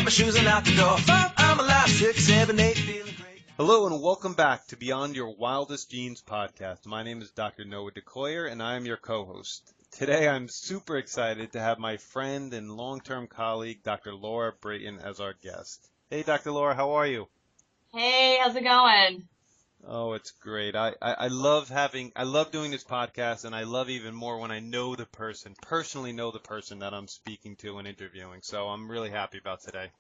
my shoes and out the door. 5, I'm alive. 6, 7, 8, feeling great. Hello and welcome back to Beyond Your Wildest Genes podcast. My name is Dr. Noah DeCoyer and I am your co-host. Today I'm super excited to have my friend and long-term colleague, Dr. Laura Brayton, as our guest. Hey, Dr. Laura, how are you? Hey, how's it going? Oh, it's great. I love doing this podcast, and I love even more when I personally know the person that I'm speaking to and interviewing. So I'm really happy about today.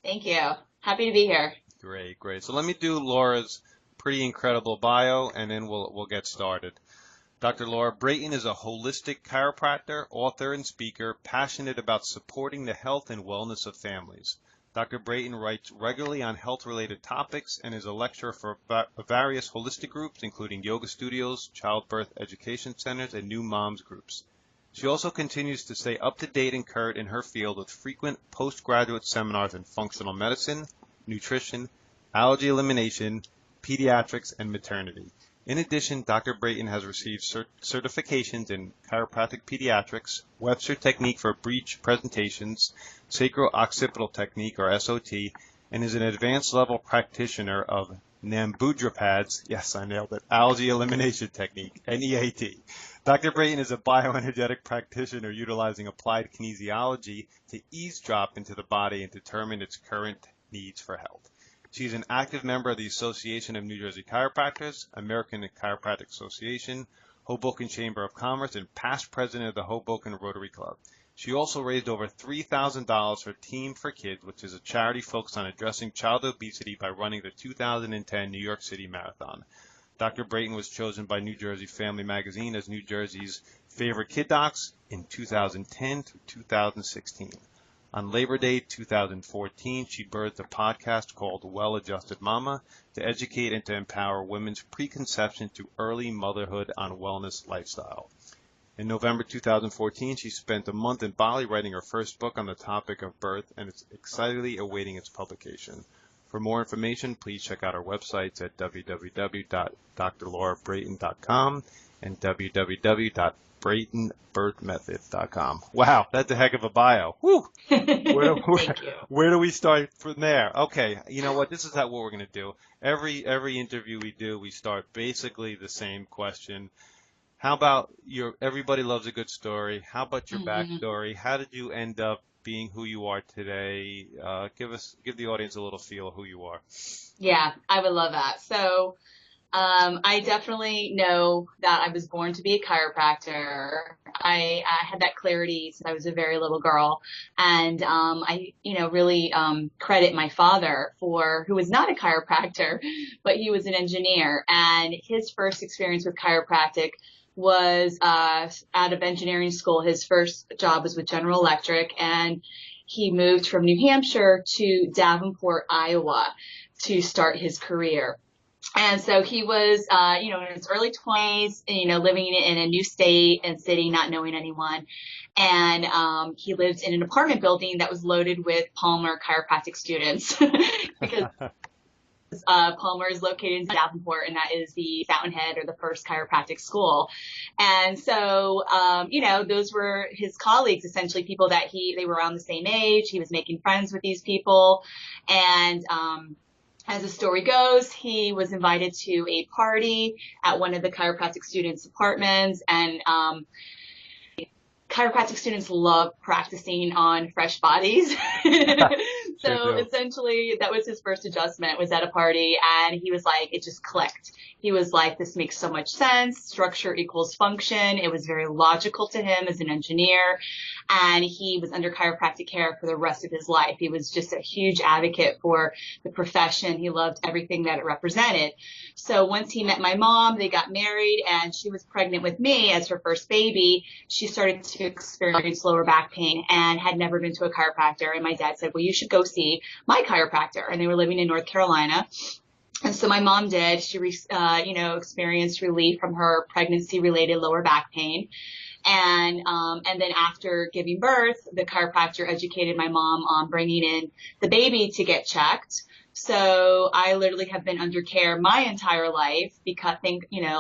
Thank you. Happy to be here. Great. So let me do Laura's pretty incredible bio, and then we'll get started. Dr. Laura Brayton is a holistic chiropractor, author, and speaker passionate about supporting the health and wellness of families. Dr. Brayton writes regularly on health-related topics and is a lecturer for various holistic groups, including yoga studios, childbirth education centers, and new moms groups. She also continues to stay up-to-date and current in her field with frequent postgraduate seminars in functional medicine, nutrition, allergy elimination, pediatrics, and maternity. In addition, Dr. Brayton has received certifications in chiropractic pediatrics, Webster technique for breech presentations, sacro-occipital technique or SOT, and is an advanced level practitioner of Nambudrapads, yes, I nailed it, allergy elimination technique, NEAT. Dr. Brayton is a bioenergetic practitioner utilizing applied kinesiology to eavesdrop into the body and determine its current needs for health. She is an active member of the Association of New Jersey Chiropractors, American Chiropractic Association, Hoboken Chamber of Commerce, and past president of the Hoboken Rotary Club. She also raised over $3,000 for Team for Kids, which is a charity focused on addressing child obesity by running the 2010 New York City Marathon. Dr. Brayton was chosen by New Jersey Family Magazine as New Jersey's favorite kid docs in 2010 through 2016. On Labor Day 2014, she birthed a podcast called Well-Adjusted Mama to educate and to empower women's preconception to early motherhood on wellness lifestyle. In November 2014, she spent a month in Bali writing her first book on the topic of birth and is excitedly awaiting its publication. For more information, please check out our websites at www.drlaurabrayton.com and www.braytonbirthmethod.com. Wow, that's a heck of a bio. Woo! Where do we start from there? Okay, you know what? This is what we're going to do. Every interview we do, we start basically the same question. How about everybody loves a good story. How about your backstory? How did you end up being who you are today? Give the audience a little feel of who you are. Yeah, I would love that. So I definitely know that I was born to be a chiropractor. I had that clarity since I was a very little girl. And I really credit my father who was not a chiropractor, but he was an engineer. And his first experience with chiropractic was out of engineering school. His first job was with General Electric, and he moved from New Hampshire to Davenport, Iowa to start his career. And so he was, in his early 20s, living in a new state and city, not knowing anyone. And he lived in an apartment building that was loaded with Palmer chiropractic students because Palmer is located in Davenport, and that is the fountainhead or the first chiropractic school. And so, those were his colleagues, essentially people that they were around the same age. He was making friends with these people. And as the story goes, he was invited to a party at one of the chiropractic students' apartments, and chiropractic students love practicing on fresh bodies. So essentially that was his first adjustment, was at a party, and he was like, it just clicked. He was like, this makes so much sense. Structure equals function. It was very logical to him as an engineer, and he was under chiropractic care for the rest of his life. He was just a huge advocate for the profession. He loved everything that it represented. So once he met my mom, they got married, and she was pregnant with me as her first baby. She started to experience lower back pain and had never been to a chiropractor. And my dad said, well, you should go see my chiropractor. And they were living in North Carolina. And so my mom did. She, experienced relief from her pregnancy-related lower back pain. And then after giving birth, the chiropractor educated my mom on bringing in the baby to get checked So I literally have been under care my entire life because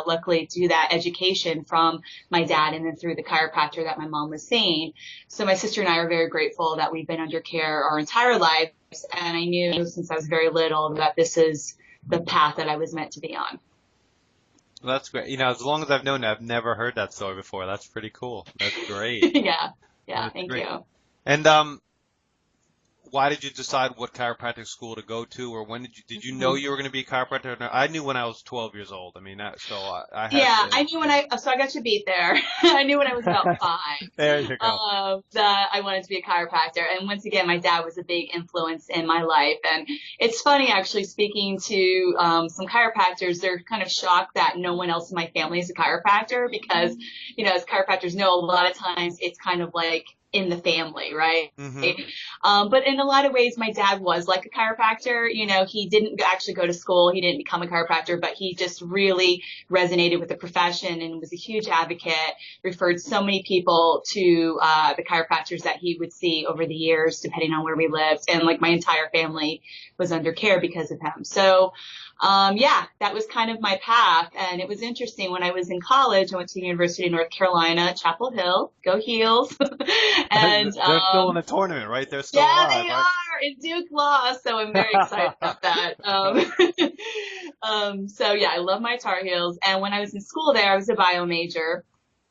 luckily to that education from my dad and then through the chiropractor that my mom was seeing. So my sister and I are very grateful that we've been under care our entire lives. And I knew since I was very little that this is the path that I was meant to be on. Well, that's great. You know, as long as I've known you, I've never heard that story before. That's pretty cool. That's great. Yeah. That's Thank great. you. And why did you decide what chiropractic school to go to, or when did you know you were going to be a chiropractor? No, I knew when I was 12 years old. I mean, I had Yeah, to, I knew so I got you beat there. I knew when I was about 5 there you go. that I wanted to be a chiropractor. And once again, my dad was a big influence in my life. And it's funny, actually, speaking to some chiropractors, they're kind of shocked that no one else in my family is a chiropractor because, as chiropractors know, a lot of times it's kind of like in the family, right? But in a lot of ways, my dad was like a chiropractor. He didn't actually go to school. He didn't become a chiropractor, but he just really resonated with the profession and was a huge advocate, referred so many people to the chiropractors that he would see over the years, depending on where we lived. And like my entire family was under care because of him. So that was kind of my path. And it was interesting. When I was in college, I went to the University of North Carolina, Chapel Hill, go Heels. And they're still in a tournament, right? They're still yeah, alive, they right? are. And Duke lost, so I'm very excited about that. I love my Tar Heels. And when I was in school there, I was a bio major.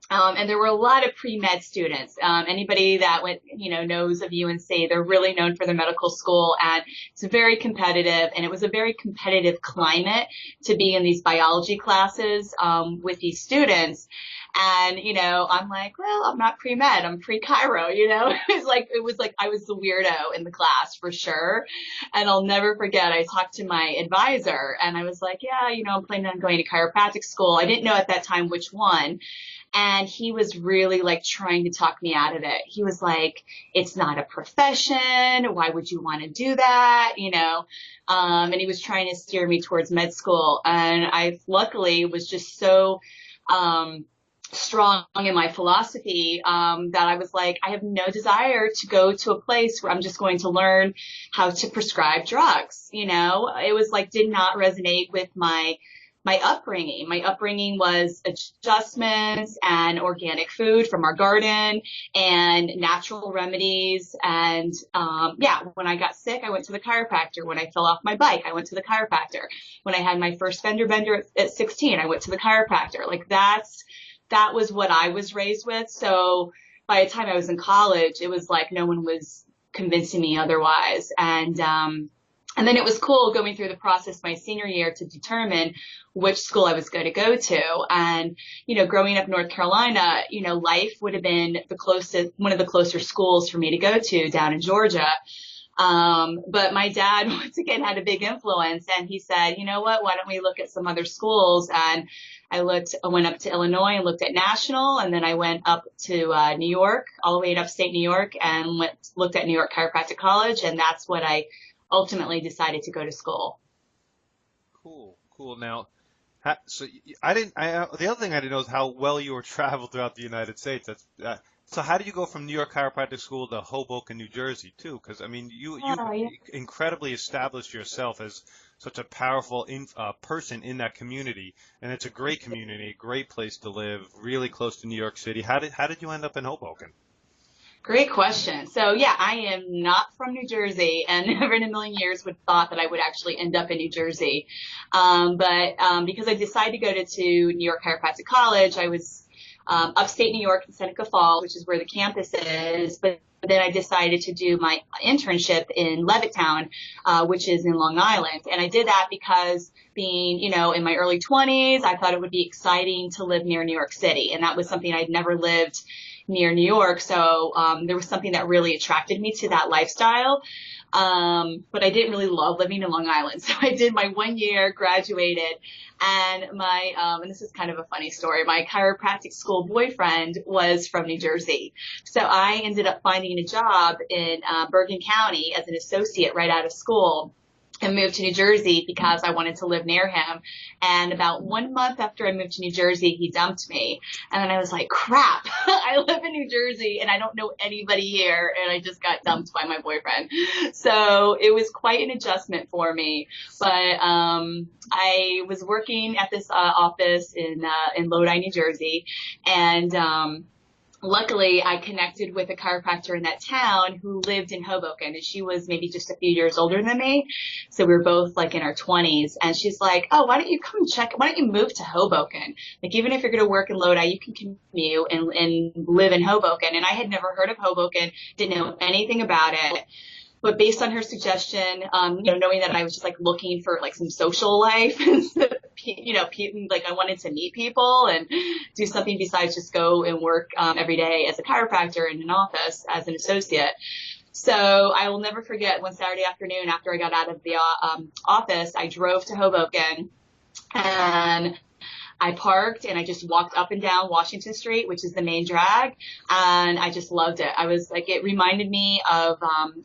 And there were a lot of pre-med students. Anybody that knows of UNC, they're really known for their medical school, and it's very competitive. And it was a very competitive climate to be in these biology classes with these students. And I'm like, well, I'm not pre-med, I'm pre-chiro. It was like I was the weirdo in the class for sure. And I'll never forget, I talked to my advisor, and I was like, yeah, I'm planning on going to chiropractic school. I didn't know at that time which one. And he was really like trying to talk me out of it. He was like, it's not a profession. Why would you want to do that? And he was trying to steer me towards med school. And I luckily was just so, strong in my philosophy, that I was like, I have no desire to go to a place where I'm just going to learn how to prescribe drugs. It was like, did not resonate with my upbringing. My upbringing was adjustments and organic food from our garden and natural remedies. And when I got sick, I went to the chiropractor. When I fell off my bike, I went to the chiropractor. When I had my first fender bender at 16, I went to the chiropractor. Like that was what I was raised with. So by the time I was in college, it was like no one was convincing me otherwise. And then it was cool going through the process my senior year to determine which school I was going to go to. And, growing up in North Carolina, Life would have been one of the closer schools for me to go to down in Georgia. But my dad, once again, had a big influence, and he said, you know what, why don't we look at some other schools? And I went up to Illinois and looked at National, and then I went up to New York, all the way to upstate New York, and looked at New York Chiropractic College, and that's what I ultimately decided to go to school. Cool. Now, so the other thing I didn't know is how well you were traveled throughout the United States. So how did you go from New York Chiropractic School to Hoboken, New Jersey, too? Because, I mean, you incredibly established yourself as such a powerful person in that community, and it's a great community, a great place to live, really close to New York City. How did you end up in Hoboken? Great question. So I am not from New Jersey, and never in a million years would have thought that I would actually end up in New Jersey. But because I decided to go to New York Chiropractic College, I was upstate New York in Seneca Falls, which is where the campus is. But then I decided to do my internship in Levittown, which is in Long Island. And I did that because being, in my early 20s, I thought it would be exciting to live near New York City. And that was something I'd never lived near New York. So there was something that really attracted me to that lifestyle. But I didn't really love living in Long Island. So I did my 1 year, graduated, and and this is kind of a funny story, my chiropractic school boyfriend was from New Jersey. So I ended up finding a job in Bergen County as an associate right out of school. and moved to New Jersey because I wanted to live near him. And about 1 month after I moved to New Jersey, he dumped me. And then I was like, crap, I live in New Jersey and I don't know anybody here. And I just got dumped by my boyfriend. So it was quite an adjustment for me. But I was working at this office in Lodi, New Jersey. And luckily, I connected with a chiropractor in that town who lived in Hoboken, and she was maybe just a few years older than me. So we were both like in our 20s, and she's like, "Oh, why don't you come check? Why don't you move to Hoboken? Like, even if you're going to work in Lodi, you can commute and live in Hoboken." And I had never heard of Hoboken, didn't know anything about it. But based on her suggestion, knowing that I was just like looking for like some social life, like I wanted to meet people and do something besides just go and work every day as a chiropractor in an office as an associate. So I will never forget one Saturday afternoon after I got out of the office, I drove to Hoboken and I parked and I just walked up and down Washington Street, which is the main drag, and I just loved it. I was like, it reminded me of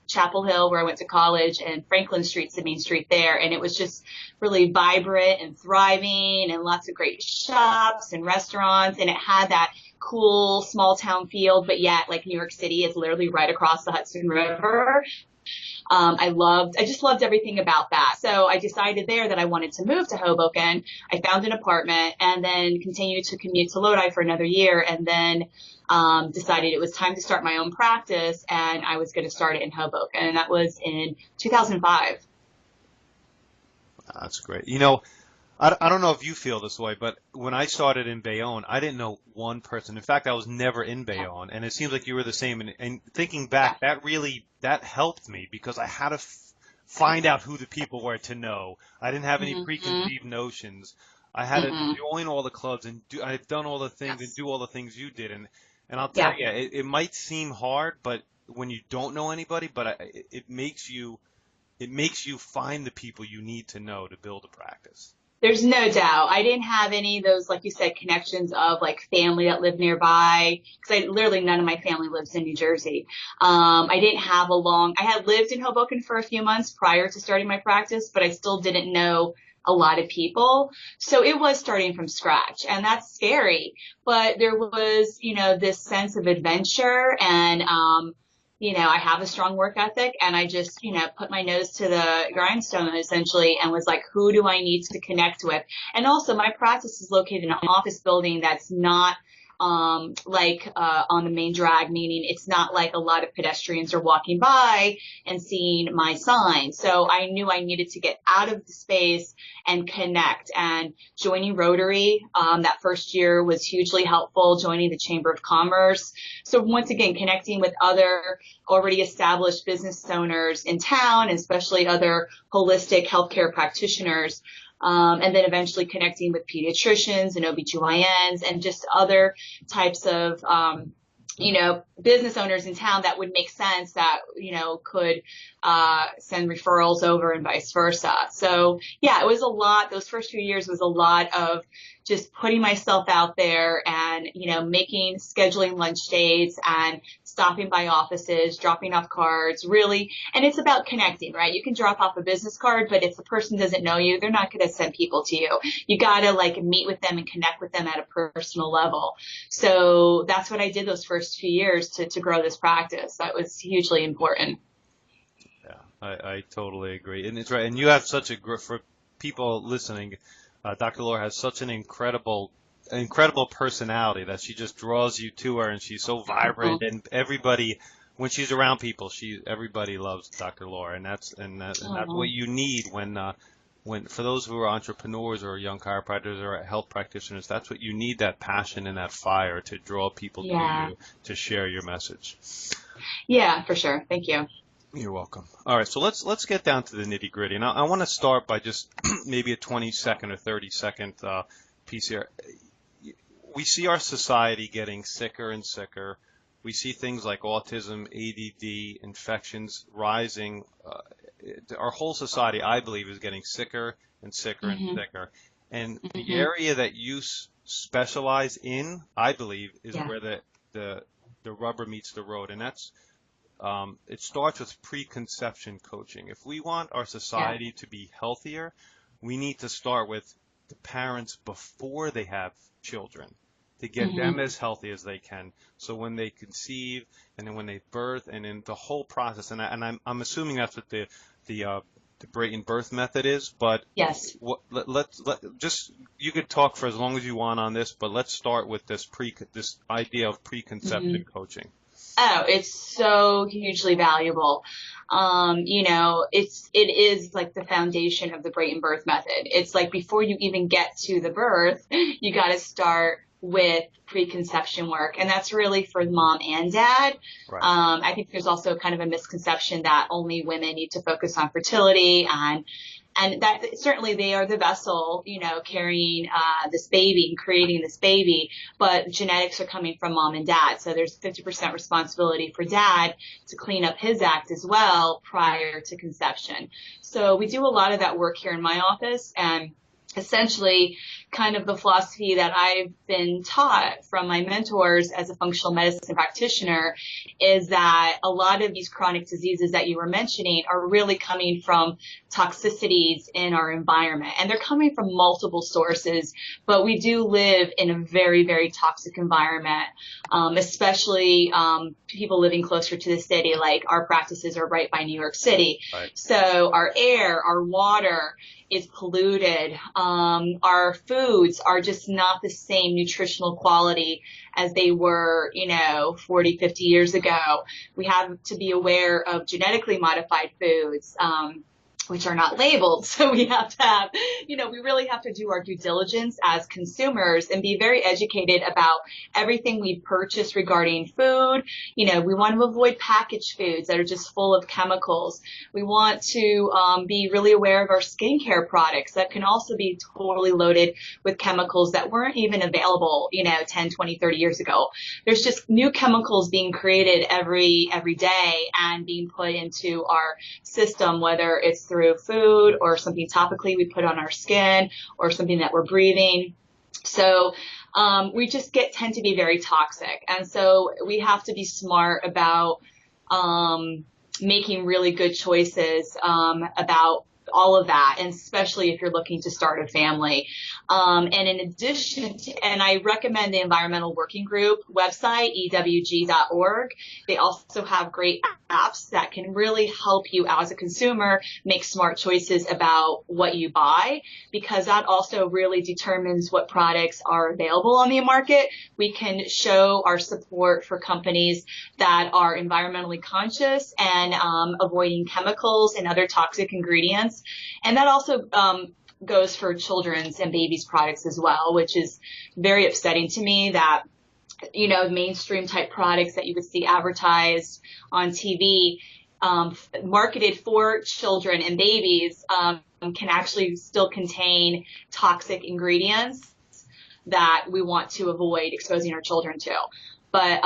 Chapel Hill, where I went to college, and Franklin Street's the main street there, and it was just really vibrant and thriving, and lots of great shops and restaurants, and it had that cool small town feel, but yet like New York City is literally right across the Hudson River. I just loved everything about that. So I decided there that I wanted to move to Hoboken. I found an apartment and then continued to commute to Lodi for another year, and then decided it was time to start my own practice, and I was going to start it in Hoboken, and that was in 2005. That's great. I don't know if you feel this way, but when I started in Bayonne, I didn't know one person. In fact, I was never in Bayonne, and it seems like you were the same. And thinking back, that helped me because I had to find out who the people were to know. I didn't have any preconceived notions. I had to join all the clubs and I've done all the things and do all the things you did. And I'll tell you, it might seem hard, but when you don't know anybody, but it makes you find the people you need to know to build a practice. There's no doubt. I didn't have any of those, like you said, connections of like family that lived nearby, because literally none of my family lives in New Jersey. I didn't have I had lived in Hoboken for a few months prior to starting my practice, but I still didn't know a lot of people. So it was starting from scratch, and that's scary. But there was, this sense of adventure, and I have a strong work ethic, and I just, put my nose to the grindstone essentially and was like, who do I need to connect with? And also my practice is located in an office building that's not on the main drag, meaning it's not like a lot of pedestrians are walking by and seeing my sign. So I knew I needed to get out of the space and connect, and joining Rotary that first year was hugely helpful, joining the Chamber of Commerce. So once again, connecting with other already established business owners in town, especially other holistic healthcare practitioners. And then eventually connecting with pediatricians and OBGYNs and just other types of, business owners in town that would make sense that, could send referrals over and vice versa. So yeah, it was a lot. Those first few years was a lot of just putting myself out there and, scheduling lunch dates and stopping by offices, dropping off cards, really. And it's about connecting, right? You can drop off a business card, but if the person doesn't know you, they're not going to send people to you. You got to meet with them and connect with them at a personal level. So that's what I did those first few years to grow this practice. That was hugely important. Yeah, I totally agree. And it's right. And you have for people listening, Dr. Laura has such an incredible personality that she just draws you to her, and she's so vibrant, and everybody, when she's around people, everybody loves Dr. Laura, and that's what you need when for those who are entrepreneurs or young chiropractors or health practitioners, that's what you need, that passion and that fire to draw people to you, to share your message. Yeah, for sure. Thank you. You're welcome. All right, so let's get down to the nitty gritty. And I want to start by just maybe a 20-second or 30-second piece here. We see our society getting sicker and sicker. We see things like autism, ADD, infections rising. Our whole society, I believe, is getting sicker and sicker and sicker. And the area that you specialize in, I believe, is where the rubber meets the road. And that's it starts with preconception coaching. If we want our society to be healthier, we need to start with the parents before they have children to get them as healthy as they can. So when they conceive and then when they birth and in the whole process, and I'm assuming that's what the Brayton birth method is, but Yes. let's just, you could talk for as long as you want on this, but let's start with this idea of preconception coaching. Oh, it's so hugely valuable. It is like the foundation of the Brayton birth method. It's like before you even get to the birth, you got to start with preconception work. And that's really for mom and dad. Right. I think there's also kind of a misconception that only women need to focus on fertility, and that certainly they are the vessel, carrying this baby and creating this baby, but genetics are coming from mom and dad. So there's 50% responsibility for dad to clean up his act as well prior to conception. So we do a lot of that work here in my office, and essentially kind of the philosophy that I've been taught from my mentors as a functional medicine practitioner is that a lot of these chronic diseases that you were mentioning are really coming from toxicities in our environment. And they're coming from multiple sources, but we do live in a very, very toxic environment, especially people living closer to the city. Like our practices are right by New York City. Right. So our air, our water is polluted. Our foods are just not the same nutritional quality as they were, 40, 50 years ago. We have to be aware of genetically modified foods, which are not labeled. So we have to have, we really have to do our due diligence as consumers and be very educated about everything we purchase regarding food. We want to avoid packaged foods that are just full of chemicals. We want to be really aware of our skincare products that can also be totally loaded with chemicals that weren't even available, 10, 20, 30 years ago. There's just new chemicals being created every day and being put into our system, whether it's through food or something topically we put on our skin or something that we're breathing. So we just tend to be very toxic. And so we have to be smart about making really good choices about all of that, and especially if you're looking to start a family. And in addition to, and I recommend the Environmental Working Group website, ewg.org. They also have great apps that can really help you as a consumer make smart choices about what you buy, because that also really determines what products are available on the market. We can show our support for companies that are environmentally conscious and avoiding chemicals and other toxic ingredients. And that also goes for children's and babies products as well, which is very upsetting to me that, mainstream type products that you would see advertised on TV, marketed for children and babies, can actually still contain toxic ingredients that we want to avoid exposing our children to. But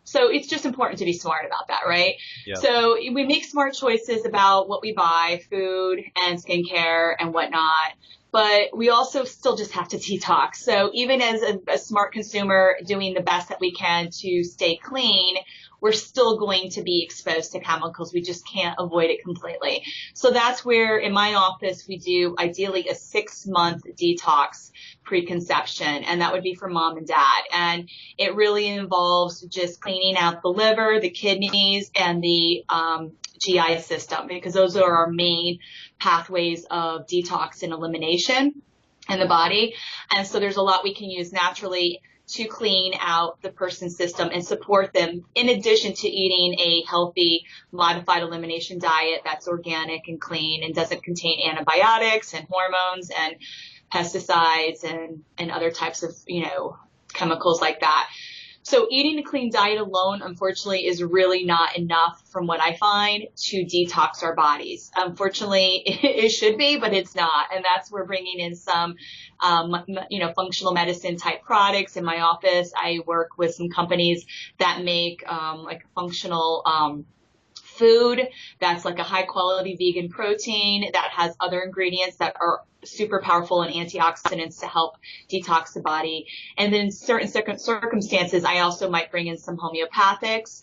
so it's just important to be smart about that, right? Yeah. So we make smart choices about what we buy, food and skincare and whatnot. But we also still just have to detox. So even as a smart consumer doing the best that we can to stay clean, we're still going to be exposed to chemicals. We just can't avoid it completely. So that's where in my office we do ideally a 6-month detox preconception, and that would be for mom and dad. And it really involves just cleaning out the liver, the kidneys, and the GI system, because those are our main pathways of detox and elimination in the body. And so there's a lot we can use naturally to clean out the person's system and support them, in addition to eating a healthy modified elimination diet that's organic and clean and doesn't contain antibiotics and hormones and pesticides and other types of, chemicals like that. So eating a clean diet alone, unfortunately, is really not enough from what I find to detox our bodies. Unfortunately, it should be, but it's not. And that's where bringing in some, functional medicine type products. In my office, I work with some companies that make like functional food that's like a high quality vegan protein that has other ingredients that are super powerful and antioxidants to help detox the body. And then in certain circumstances, I also might bring in some homeopathics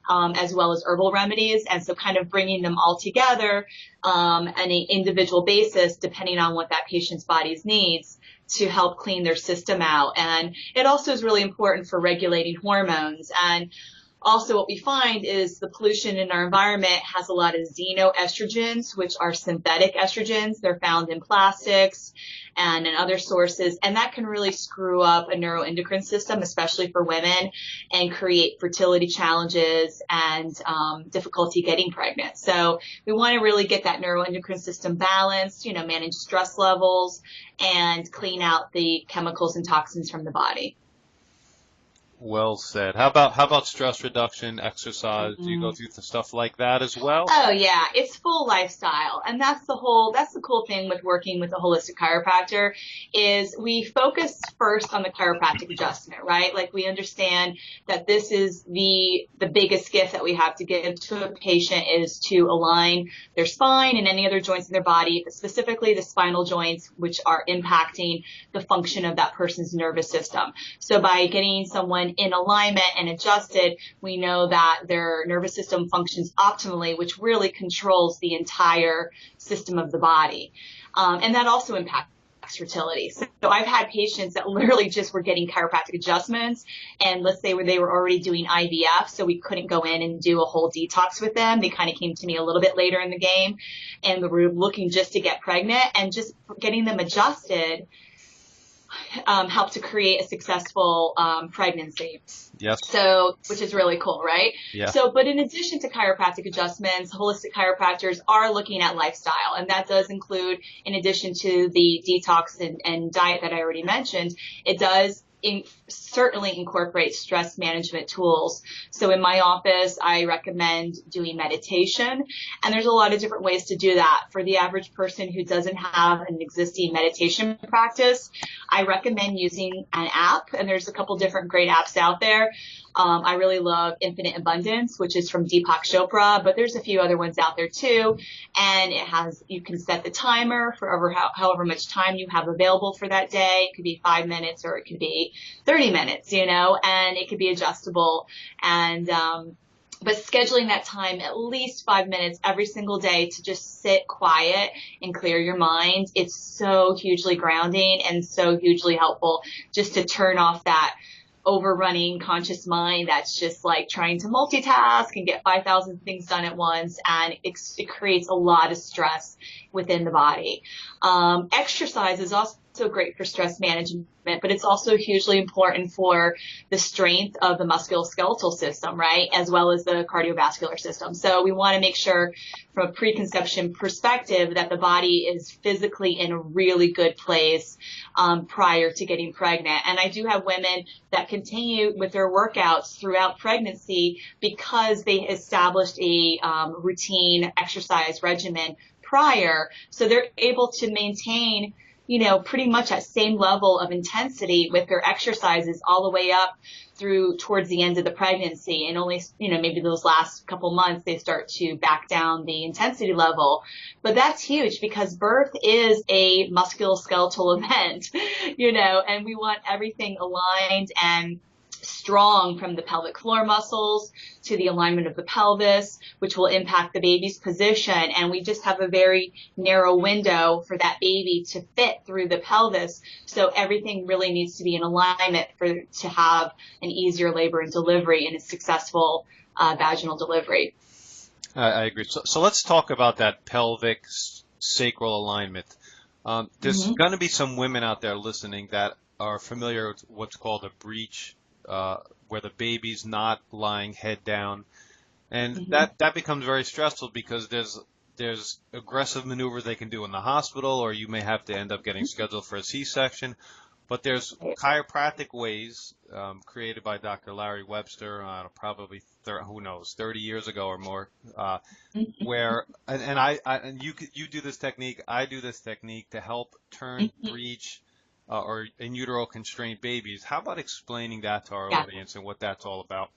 as well as herbal remedies. And so kind of bringing them all together on an individual basis, depending on what that patient's body's needs, to help clean their system out. And it also is really important for regulating hormones. And also what we find is the pollution in our environment has a lot of xenoestrogens, which are synthetic estrogens. They're found in plastics and in other sources, and that can really screw up a neuroendocrine system, especially for women, and create fertility challenges and difficulty getting pregnant. So we want to really get that neuroendocrine system balanced, manage stress levels, and clean out the chemicals and toxins from the body. Well said. How about stress reduction, exercise? Do you go through the stuff like that as well? Oh yeah, it's full lifestyle. And that's the cool thing with working with a holistic chiropractor is we focus first on the chiropractic adjustment, right? Like we understand that this is the biggest gift that we have to give to a patient is to align their spine and any other joints in their body, but specifically the spinal joints, which are impacting the function of that person's nervous system. So by getting someone in alignment and adjusted, we know that their nervous system functions optimally, which really controls the entire system of the body. And that also impacts fertility. So I've had patients that literally just were getting chiropractic adjustments, and let's say they were already doing IVF, so we couldn't go in and do a whole detox with them. They kind of came to me a little bit later in the game, and we were looking just to get pregnant, and just getting them adjusted help to create a successful pregnancy. Yes. So, which is really cool, right? Yeah. So, but in addition to chiropractic adjustments, holistic chiropractors are looking at lifestyle, and that does include, in addition to the detox and diet that I already mentioned, it does certainly incorporate stress management tools. So in my office, I recommend doing meditation, and there's a lot of different ways to do that. For the average person who doesn't have an existing meditation practice, I recommend using an app, and there's a couple different great apps out there. I really love Infinite Abundance, which is from Deepak Chopra, but there's a few other ones out there too. And you can set the timer for however much time you have available for that day. It could be 5 minutes or it could be 30 minutes, and it could be adjustable. And, but scheduling that time at least 5 minutes every single day to just sit quiet and clear your mind, it's so hugely grounding and so hugely helpful just to turn off that overrunning conscious mind that's just like trying to multitask and get 5,000 things done at once, and it creates a lot of stress within the body. Exercise is also great for stress management, but it's also hugely important for the strength of the musculoskeletal system, right, as well as the cardiovascular system. So we want to make sure from a preconception perspective that the body is physically in a really good place prior to getting pregnant. And I do have women that continue with their workouts throughout pregnancy because they established a routine exercise regimen prior, so they're able to maintain pretty much that same level of intensity with their exercises all the way up through towards the end of the pregnancy. And only, maybe those last couple months, they start to back down the intensity level. But that's huge because birth is a musculoskeletal event, and we want everything aligned and strong, from the pelvic floor muscles to the alignment of the pelvis, which will impact the baby's position. And we just have a very narrow window for that baby to fit through the pelvis. So everything really needs to be in alignment to have an easier labor and delivery and a successful vaginal delivery. I agree. So let's talk about that pelvic sacral alignment. There's going to be some women out there listening that are familiar with what's called a breech, where the baby's not lying head down, and that becomes very stressful because there's aggressive maneuvers they can do in the hospital, or you may have to end up getting scheduled for a C-section. But there's chiropractic ways created by Dr. Larry Webster, probably 30 years ago or more, where and you do this technique, I do this technique to help turn breech or in utero constrained babies. How about explaining that to our audience and what that's all about?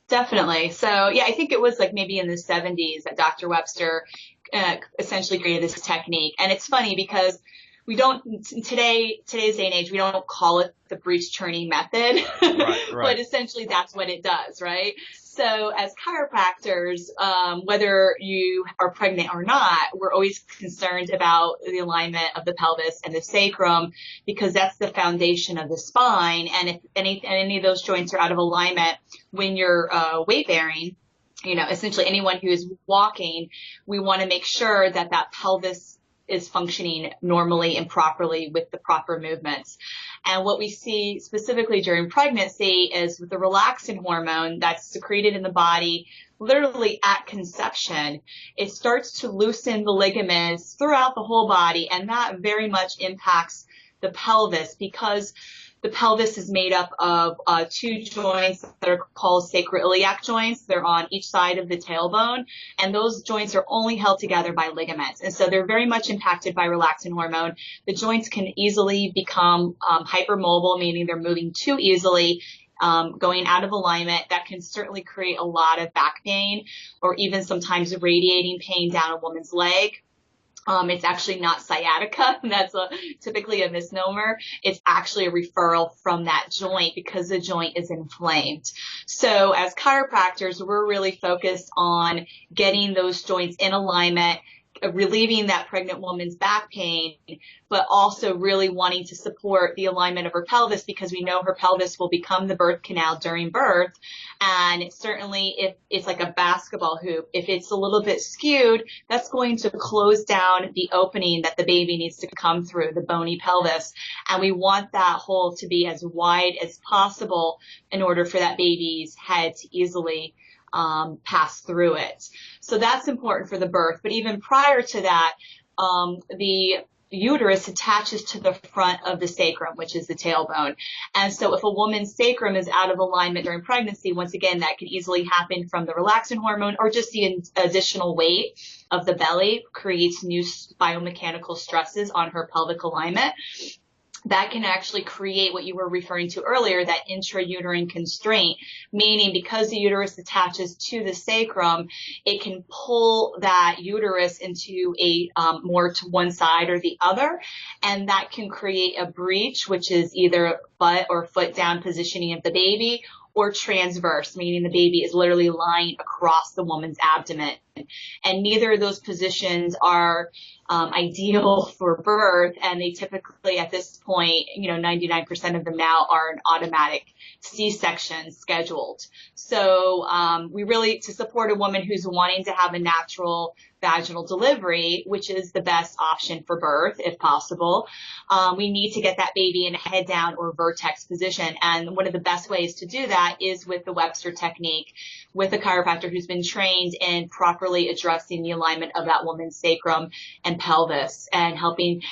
Definitely. So, I think it was like maybe in the 70s that Dr. Webster essentially created this technique. And it's funny because we don't today's day and age, we don't call it the breech turning method, Right, but right. essentially that's what it does, right? So as chiropractors, whether you are pregnant or not, we're always concerned about the alignment of the pelvis and the sacrum, because that's the foundation of the spine. And if any of those joints are out of alignment when you're weight bearing, essentially anyone who is walking, we want to make sure that that pelvis is functioning normally and properly with the proper movements. And what we see specifically during pregnancy is with the relaxin hormone that's secreted in the body literally at conception, it starts to loosen the ligaments throughout the whole body, and that very much impacts the pelvis, because the pelvis is made up of two joints that are called sacroiliac joints. They're on each side of the tailbone, and those joints are only held together by ligaments. And so they're very much impacted by relaxin hormone. The joints can easily become hypermobile, meaning they're moving too easily, going out of alignment. That can certainly create a lot of back pain, or even sometimes radiating pain down a woman's leg. It's actually not sciatica. That's typically a misnomer. It's actually a referral from that joint because the joint is inflamed. So as chiropractors, we're really focused on getting those joints in alignment, relieving that pregnant woman's back pain, but also really wanting to support the alignment of her pelvis, because we know her pelvis will become the birth canal during birth. And certainly if it's like a basketball hoop, if it's a little bit skewed, that's going to close down the opening that the baby needs to come through, the bony pelvis. And we want that hole to be as wide as possible in order for that baby's head to easily pass through it. So that's important for the birth. But even prior to that, the uterus attaches to the front of the sacrum, which is the tailbone. And so if a woman's sacrum is out of alignment during pregnancy, once again, that can easily happen from the relaxin hormone, or just the additional weight of the belly creates new biomechanical stresses on her pelvic alignment. That can actually create what you were referring to earlier, that intrauterine constraint, meaning because the uterus attaches to the sacrum, it can pull that uterus into a more to one side or the other, and that can create a breech, which is either butt or foot down positioning of the baby, or transverse, meaning the baby is literally lying across the woman's abdomen. And neither of those positions are ideal for birth, and they typically at this point, 99% of them now are an automatic C-section scheduled. So we really, to support a woman who's wanting to have a natural vaginal delivery, which is the best option for birth if possible, we need to get that baby in a head down or vertex position. And one of the best ways to do that is with the Webster technique, with a chiropractor who's been trained in properly addressing the alignment of that woman's sacrum and pelvis, and helping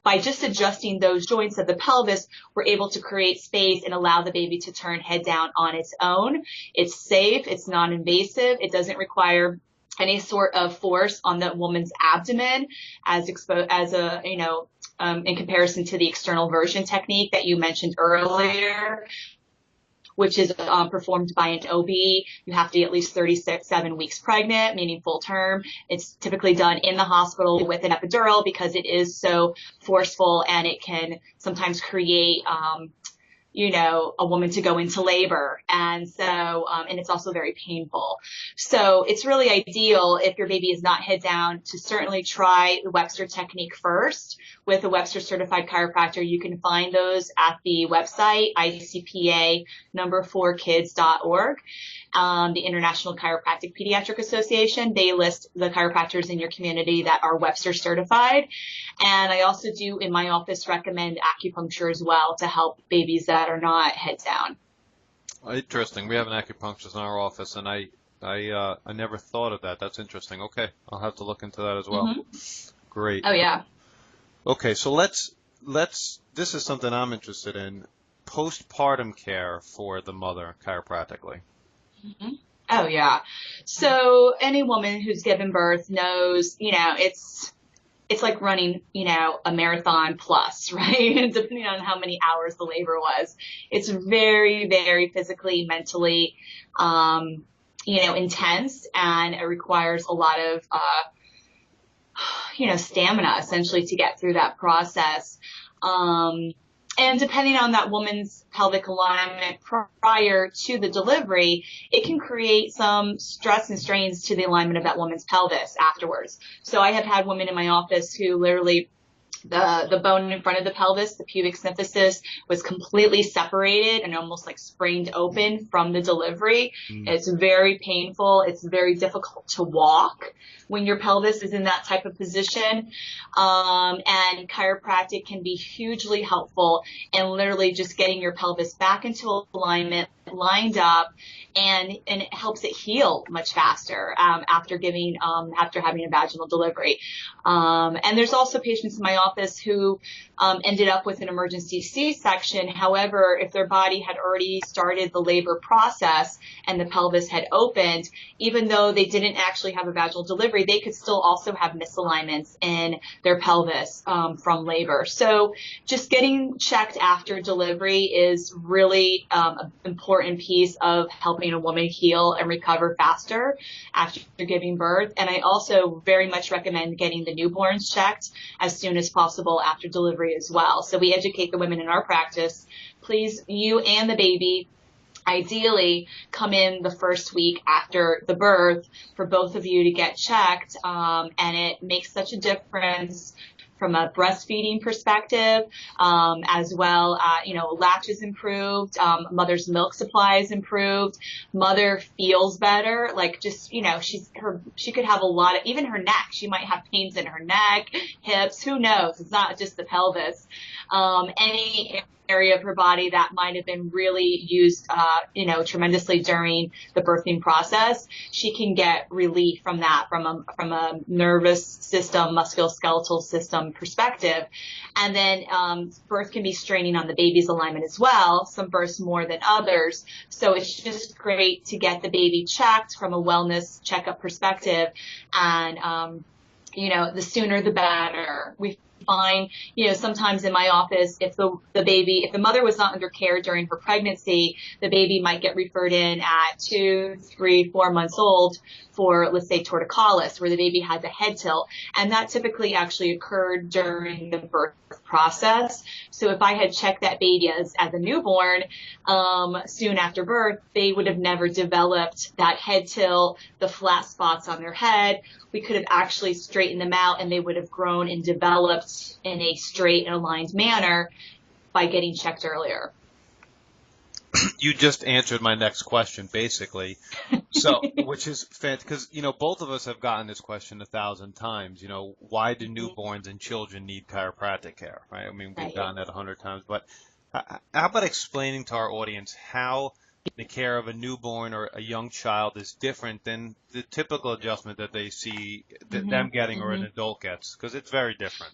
by just adjusting those joints of the pelvis, we're able to create space and allow the baby to turn head down on its own. It's safe, it's non-invasive, it doesn't require any sort of force on the woman's abdomen in comparison to the external version technique that you mentioned earlier, which is performed by an OB. You have to be at least 7 weeks pregnant, meaning full term. It's typically done in the hospital with an epidural because it is so forceful, and it can sometimes create a woman to go into labor. And so, and it's also very painful. So it's really ideal if your baby is not head down to certainly try the Webster technique first with a Webster certified chiropractor. You can find those at the website, ICPA4kids.org. The International Chiropractic Pediatric Association. They list the chiropractors in your community that are Webster certified. And I also do in my office recommend acupuncture as well to help babies that are not head down. Interesting. We have an acupuncturist in our office, and I never thought of that. That's interesting. Okay, I'll have to look into that as well. Mm-hmm. Great. Oh yeah. Okay, so let's. This is something I'm interested in: postpartum care for the mother chiropractically. Mm-hmm. Oh yeah. So any woman who's given birth knows, it's like running, a marathon plus, right? Depending on how many hours the labor was. It's very, very physically, mentally, intense, and it requires a lot of, stamina essentially to get through that process. And depending on that woman's pelvic alignment prior to the delivery, it can create some stress and strains to the alignment of that woman's pelvis afterwards. So I have had women in my office who literally the bone in front of the pelvis, the pubic symphysis, was completely separated and almost like sprained open from the delivery. It's very painful. It's very difficult to walk when your pelvis is in that type of position. And chiropractic can be hugely helpful in literally just getting your pelvis back into alignment, lined up, and it helps it heal much faster after having a vaginal delivery. And there's also patients in my office who ended up with an emergency C-section. However, if their body had already started the labor process and the pelvis had opened, even though they didn't actually have a vaginal delivery, they could still also have misalignments in their pelvis from labor. So just getting checked after delivery is really an important piece of helping a woman heal and recover faster after giving birth. And I also very much recommend getting the newborns checked as soon as possible after delivery as well. So we educate the women in our practice, please, you and the baby, ideally come in the first week after the birth for both of you to get checked. And it makes such a difference from a breastfeeding perspective, as well, latch is improved, mother's milk supply is improved, mother feels better, like just, she could have a lot of, even her neck, she might have pains in her neck, hips, who knows, it's not just the pelvis, any area of her body that might have been really used, tremendously during the birthing process, she can get relief from that, from a nervous system, musculoskeletal system perspective. And then birth can be straining on the baby's alignment as well, some births more than others. So it's just great to get the baby checked from a wellness checkup perspective. And, the sooner the better. We find, sometimes in my office, if the mother was not under care during her pregnancy, the baby might get referred in at 2, 3, 4 months old for, let's say, torticollis, where the baby has a head tilt. And that typically actually occurred during the birth process. So if I had checked that baby as a newborn, soon after birth, they would have never developed that head tilt, the flat spots on their head. We could have actually straightened them out and they would have grown and developed in a straight and aligned manner by getting checked earlier. You just answered my next question, basically. So, which is fantastic, because, both of us have gotten this question 1,000 times. Why do newborns and children need chiropractic care, right? I mean, we've gotten that 100 times. But how about explaining to our audience how the care of a newborn or a young child is different than the typical adjustment that they see them getting or an adult gets? Because it's very different.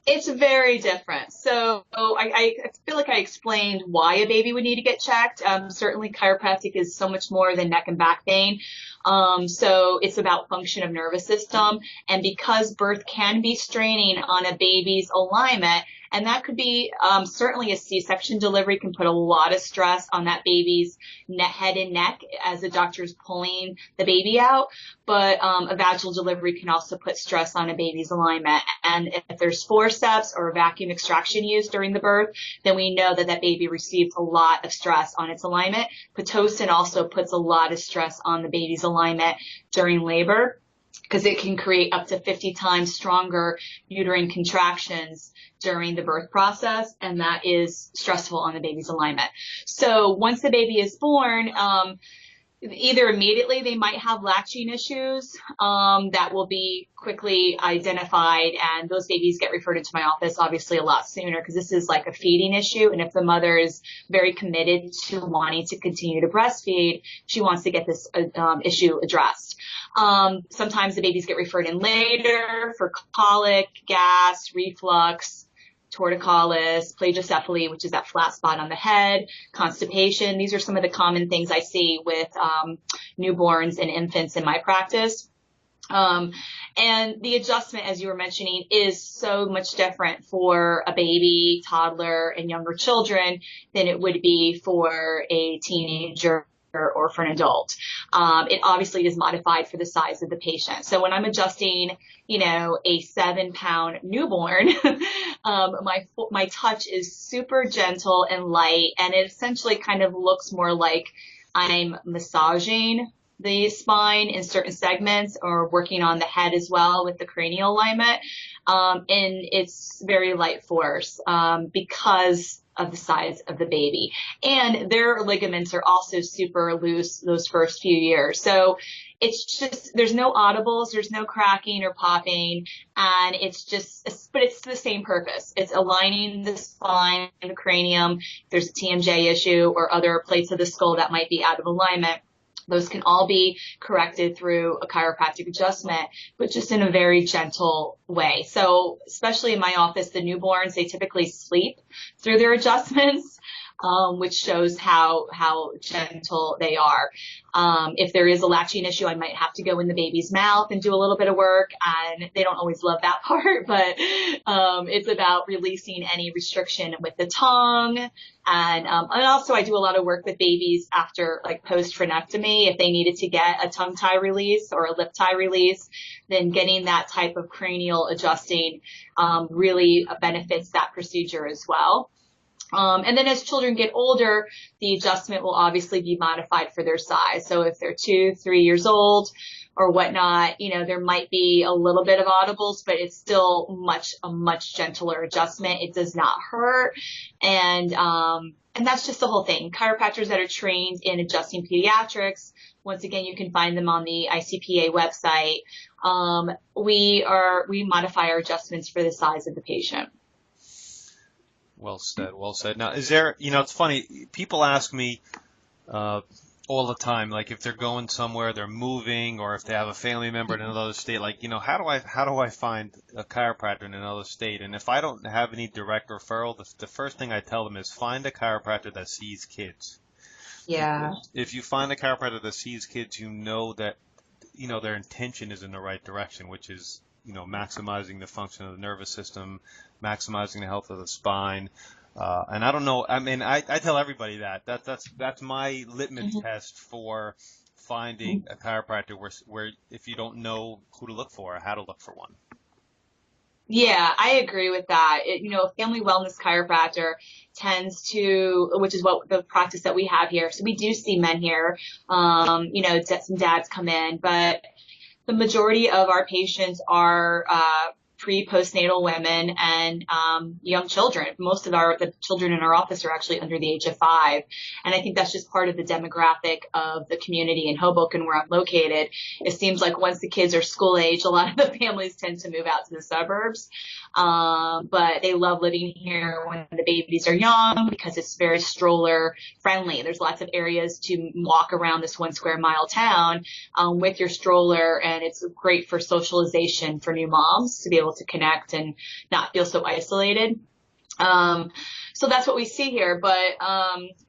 It's very different. So I feel like I explained why a baby would need to get checked. Certainly chiropractic is so much more than neck and back pain. So it's about function of nervous system. And because birth can be straining on a baby's alignment, and that could be certainly a C-section delivery can put a lot of stress on that baby's head and neck as the doctor is pulling the baby out. But a vaginal delivery can also put stress on a baby's alignment. And if there's forceps or vacuum extraction used during the birth, then we know that baby received a lot of stress on its alignment. Pitocin also puts a lot of stress on the baby's alignment during labor, because it can create up to 50 times stronger uterine contractions during the birth process, and that is stressful on the baby's alignment. So once the baby is born, either immediately they might have latching issues that will be quickly identified, and those babies get referred into my office obviously a lot sooner, because this is like a feeding issue, and if the mother is very committed to wanting to continue to breastfeed, she wants to get this issue addressed. Sometimes the babies get referred in later for colic, gas, reflux, torticollis, plagiocephaly, which is that flat spot on the head, constipation. These are some of the common things I see with newborns and infants in my practice. And the adjustment, as you were mentioning, is so much different for a baby, toddler, and younger children than it would be for a teenager or for an adult. It obviously is modified for the size of the patient. So when I'm adjusting, a 7-pound newborn, my touch is super gentle and light, and it essentially kind of looks more like I'm massaging the spine in certain segments or working on the head as well with the cranial alignment. And it's very light force because of the size of the baby. And their ligaments are also super loose those first few years. So it's just, there's no audibles, there's no cracking or popping, and but it's the same purpose. It's aligning the spine, the cranium. If there's a TMJ issue or other plates of the skull that might be out of alignment, those can all be corrected through a chiropractic adjustment, but just in a very gentle way. So especially in my office, the newborns, they typically sleep through their adjustments, which shows how gentle they are. If there is a latching issue, I might have to go in the baby's mouth and do a little bit of work, and they don't always love that part, but it's about releasing any restriction with the tongue. And also I do a lot of work with babies after like post frenectomy. If they needed to get a tongue tie release or a lip tie release, then getting that type of cranial adjusting really benefits that procedure as well. And then as children get older, the adjustment will obviously be modified for their size. So if they're 2, 3 years old or whatnot, there might be a little bit of audibles, but it's still a much gentler adjustment. It does not hurt. And that's just the whole thing. Chiropractors that are trained in adjusting pediatrics, once again, you can find them on the ICPA website. We modify our adjustments for the size of the patient. Well said, well said. Now, is there, it's funny, people ask me all the time, like if they're going somewhere, they're moving, or if they have a family member in another state, like, how do I find a chiropractor in another state? And if I don't have any direct referral, the first thing I tell them is find a chiropractor that sees kids. Yeah. If you find a chiropractor that sees kids, that, their intention is in the right direction, which is, maximizing the function of the nervous system, maximizing the health of the spine. And I don't know, I mean, I tell everybody that's my litmus test for finding a chiropractor where if you don't know who to look for or how to look for one. Yeah, I agree with that. A family wellness chiropractor tends to, which is what the practice that we have here. So we do see men here, some dads come in, but the majority of our patients are pre-postnatal women and young children. Most of the children in our office are actually under the age of 5. And I think that's just part of the demographic of the community in Hoboken where I'm located. It seems like once the kids are school age, a lot of the families tend to move out to the suburbs. But they love living here when the babies are young because it's very stroller friendly. There's lots of areas to walk around this 1 square mile town with your stroller, and it's great for socialization for new moms to be able to connect and not feel so isolated. So that's what we see here. But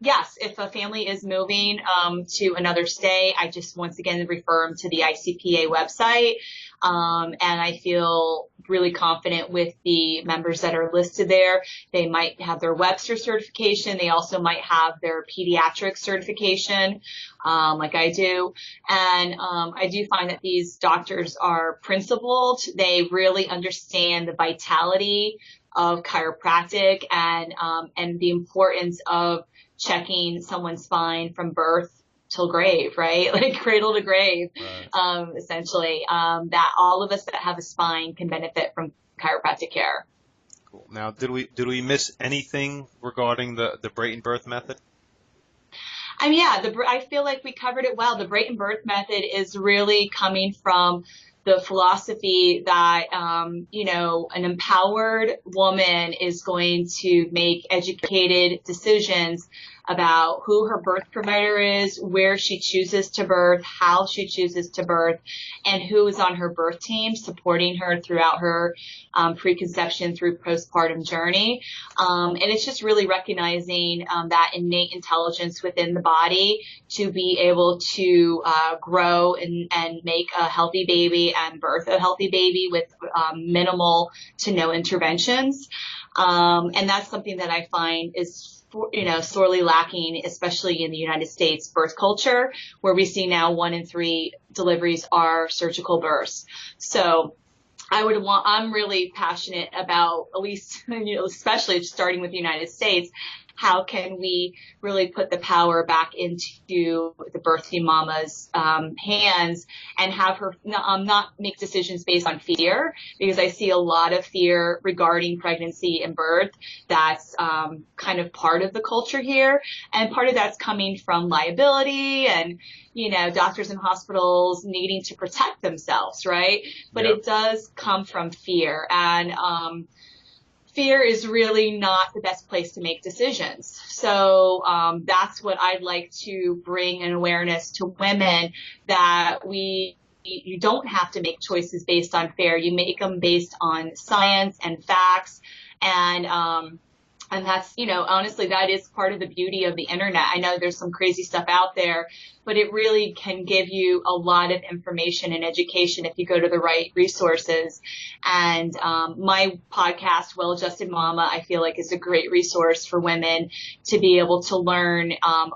yes, if a family is moving to another state, I just once again refer them to the ICPA website. And I feel really confident with the members that are listed there. They might have their Webster certification. They also might have their pediatric certification, like I do. And I do find that these doctors are principled. They really understand the vitality of chiropractic and the importance of checking someone's spine from birth till grave, right? Like cradle to grave, right. Essentially, that all of us that have a spine can benefit from chiropractic care. Cool. Now, did we miss anything regarding the Brayton birth method? I feel like we covered it well. The Brayton birth method is really coming from the philosophy that, an empowered woman is going to make educated decisions about who her birth provider is, where she chooses to birth, how she chooses to birth, and who is on her birth team supporting her throughout her preconception through postpartum journey. And it's just really recognizing that innate intelligence within the body to be able to grow and make a healthy baby and birth a healthy baby with minimal to no interventions. And that's something that I find is, sorely lacking, especially in the United States birth culture, where we see now 1 in 3 deliveries are surgical births. So I'm really passionate about, at least, especially starting with the United States, how can we really put the power back into the birthing mama's hands and have her not make decisions based on fear, because I see a lot of fear regarding pregnancy and birth. That's kind of part of the culture here. And part of that's coming from liability and, doctors and hospitals needing to protect themselves, right? But Yep. it does come from fear. And fear is really not the best place to make decisions. So that's what I'd like to bring an awareness to women, that you don't have to make choices based on fear. You make them based on science and facts. And that's, honestly, that is part of the beauty of the internet. I know there's some crazy stuff out there, but it really can give you a lot of information and education if you go to the right resources. And my podcast, Well Adjusted Mama, I feel like is a great resource for women to be able to learn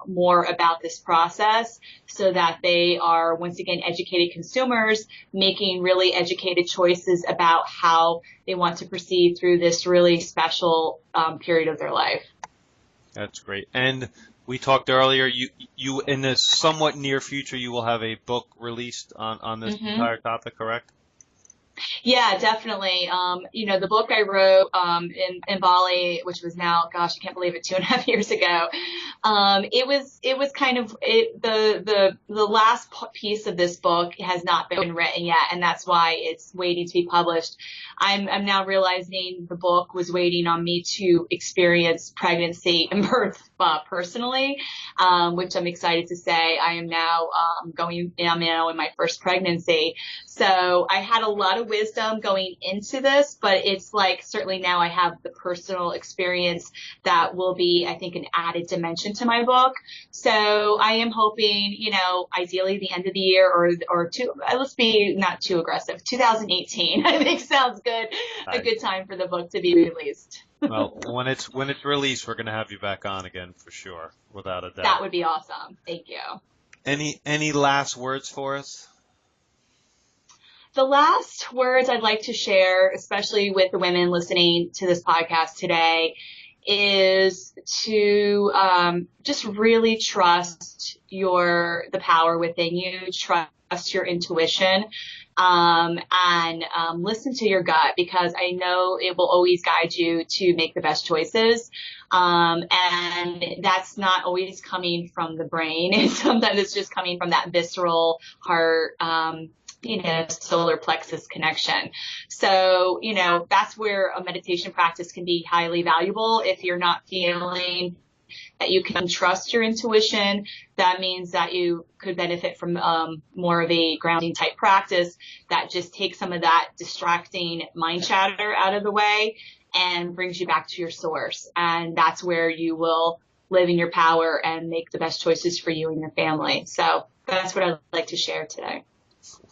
more about this process, so that they are, once again, educated consumers making really educated choices about how they want to proceed through this really special period of their life. That's great. And we talked earlier, you in the somewhat near future, you will have a book released on this entire topic, correct? Yeah, definitely. The book I wrote in Bali, which was now, gosh, I can't believe it, 2.5 years ago. It was kind of the last piece of this book has not been written yet, and that's why it's waiting to be published. I'm now realizing the book was waiting on me to experience pregnancy and birth personally, which I'm excited to say. I am now I'm now in my first pregnancy. So I had a lot of wisdom going into this, but it's like certainly now I have the personal experience that will be, I think, an added dimension to my book. So I am hoping, ideally the end of the year let's be not too aggressive, 2018, I think sounds good. A good time for the book to be released. Well, when it's released, we're going to have you back on again for sure, without a doubt. That would be awesome. Thank you. Any last words for us? The last words I'd like to share, especially with the women listening to this podcast today, is to just really trust the power within you, trust your intuition, and listen to your gut, because I know it will always guide you to make the best choices. And that's not always coming from the brain. And sometimes it's just coming from that visceral heart, solar plexus connection. So, that's where a meditation practice can be highly valuable. If you're not feeling that you can trust your intuition, that means that you could benefit from more of a grounding type practice that just takes some of that distracting mind chatter out of the way and brings you back to your source. And that's where you will live in your power and make the best choices for you and your family. So that's what I'd like to share today.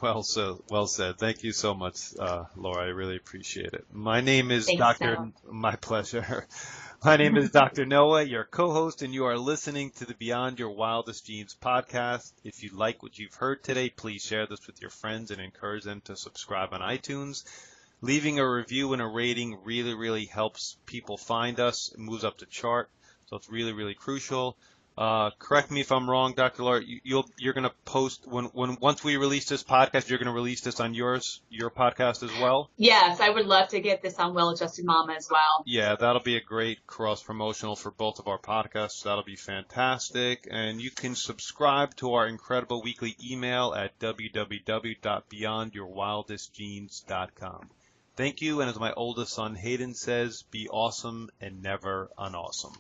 Well said. Thank you so much, Laura. I really appreciate it. My name is My pleasure. My name is Dr. Noah, your co-host, and you are listening to the Beyond Your Wildest Dreams podcast. If you like what you've heard today, please share this with your friends and encourage them to subscribe on iTunes. Leaving a review and a rating really, really helps people find us. It moves up the chart, so it's really, really crucial. Correct me if I'm wrong, Dr. Laura. You're going to post once we release this podcast. You're going to release this on your podcast as well. Yes, I would love to get this on Well Adjusted Mama as well. Yeah, that'll be a great cross promotional for both of our podcasts. That'll be fantastic, and you can subscribe to our incredible weekly email at www.beyondyourwildestgenes.com. Thank you, and as my oldest son Hayden says, be awesome and never unawesome.